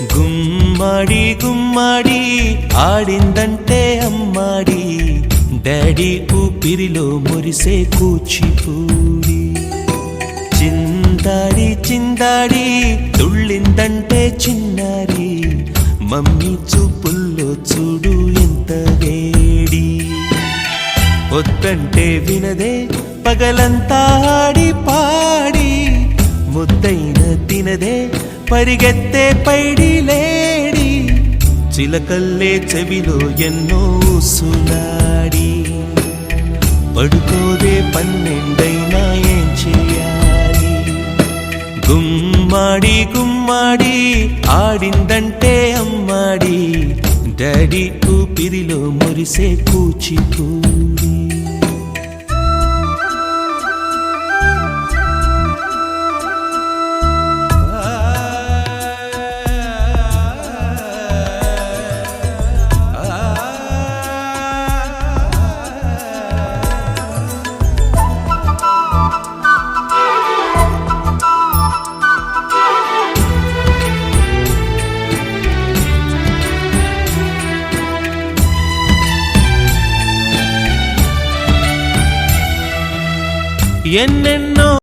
గుమ్మాడి గుమ్మాడి ఆడిందంటే అమ్మాడి, డాడీ ఊపిరిలో మురిసే కూచిపూడి. చిందాడి చిందాడి తుళ్ళిందంటే చిన్నారి, మమ్మీ చూపుల్లో చూడు ఎంత వేడి. వద్దంటే వినదే పగలంతా ఆడి పాడి, ముద్దైన తినదే పరిగెత్తే పైడి లేడి. చిలకల్లే చెవిలో ఎన్నో సులాడి, పడుకోదే పన్నెండైనా ఏం చేయాలి. గుమ్మాడి గుమ్మాడి ఆడిందంటే అమ్మాడి, డాడీ ఊపిరిలో మురిసే కూచిపూడి. ఎన్నెన్నో